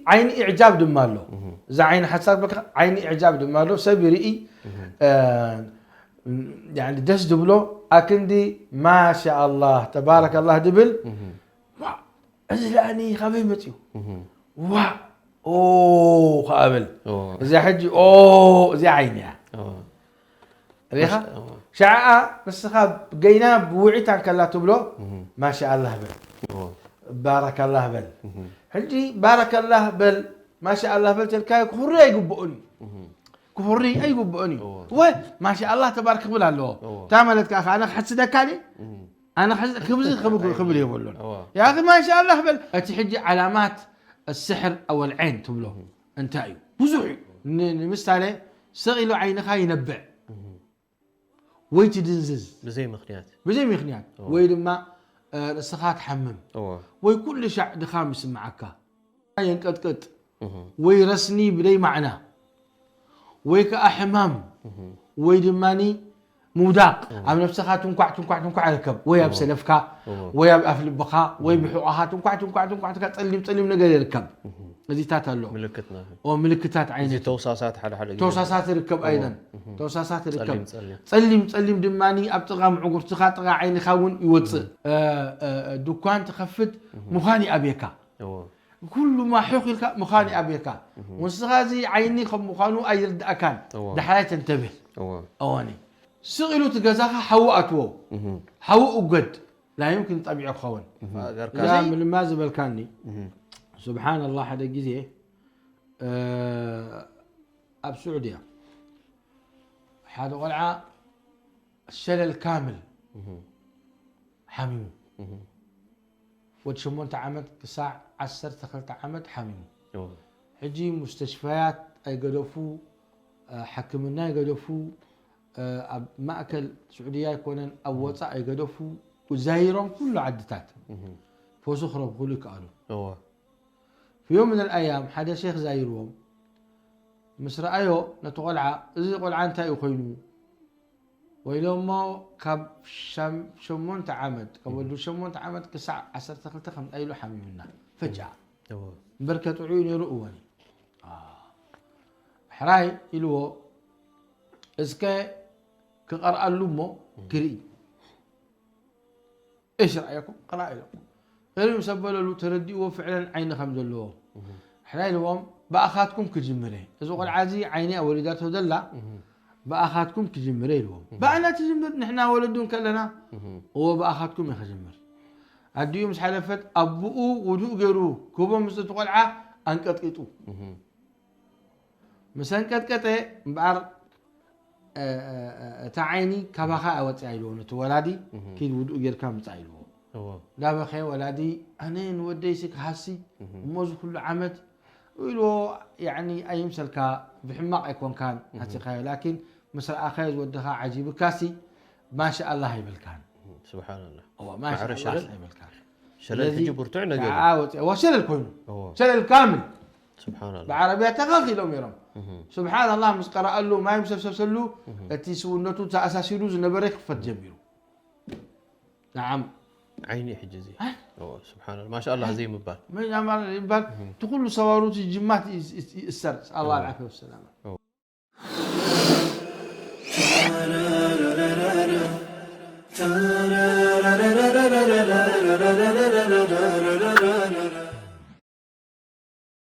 عين إعجاب دمالو إذا عين حساب بك عين إعجاب دمالو سبيري يعني دس دبلو أكندي ما شاء الله تبارك الله دبل أزلاني خبيبتي وا أوه قابل زي حجي أوه زي عيني ريحة شعاع نسخاب جينا بوعيتان كلا تبلو ما شاء الله بل بارك الله بل حجي بارك الله بل ما شاء الله بل تلكاي كفري يقبؤني كفري أي يقبؤني ما شاء الله تبارك بلا له تعملت كأخ أنا حسدك علي أنا حسد خبز يقولون يا أخي ما شاء الله بل أتحجي علامات السحر أو العين تبلو أنت أيو بزوعي مثالي صغيلو عينك ينبع ويتدنزز بزي مخنيات ويلما السخات حمم ويكل شع دخامس معك ينقطقط ويرسني بلي معنى ويك أحمام ويدماني موداق عم نفسها تنقع ركب ويا بسلفكا ويا بأفل بخا ويا بحوقها تنقع تسلم نقل يركب هذه تاتلو ملكتنا وملكتات عيني توصاصات حدا توصاصات يركب أيضا توصاصات يركب تسلم دماني أبتغى معقور تخاطر عيني خاون يوصل دكان تخفت مخاني أبيكا كل ما حقلك مخاني أبيكا وسغازي عيني خب مخانو أيرد أكان دحلاي تنتبه أواني سغلو تجازها حوقتو حوق قد لا يمكن طبيعي خون لا من ما زبل كاني سبحان الله حدا جزيه أب سعودية هذا قلعة الشلل كامل حميم وتشمون تعمد كساع 10 دخلت عمد حميم حجي مستشفيات أي قدفو حكمنا يقدفو مأكل سعودية يكونن أوصى أي قدفو وزايرون كله عدتات فوسخرب كله قالوا في يوم من الأيام حدا شيخ زايروهم مصر أيو نتقلع إذا قلع أنت يخينو ويلوم ما كاب شمون تعمد كبدو شمون تعمد كساع 10 دخلت خمس أيلو حميمنا فجأة بركة عيوني رؤوني حراي إلو إسكا كقرأ اللومو كري إيش رأيكم؟ قرأ لكم غير مسبل له تردي فعلا عين خمد له حراي اليوم بأخاتكم كجمري إذا قال عازي عيني ولداته دلّا بأخاتكم كجمري اليوم بأنا تجمر نحنا ولدون كلنا هو بأخاتكم يخجمر اليوم حلفت أبوه ودو غيرو كوبا مستقلعة أنقطقطو مثلا قطقطه بعر تعيني كباخا أوصايلو نتولادي كي ودو غير كام صايلو لا بخي ولادي أنا نوديسك حاسي موز كل عمد ويلو يعني أي مسلكا بحماق يكون كان هاتي لكن مثل آخر ودها عجيب كاسي ما شاء الله يبلكان سبحان الله هو ما شاء الله يبلكان شلل تجي برتعنا هو شلل كون شلل كامل سبحان الله بعربية تغاخي لهم يرم سبحان الله مسقرأ قال له ما يمسفسف له التي سونته تأساسيلو زنبريك فتجبيرو نعم عيني حجزي سبحان الله ما شاء الله زي مبال ما يعمل مبال تقول له سواروت الجمات السر الله العافية والسلامة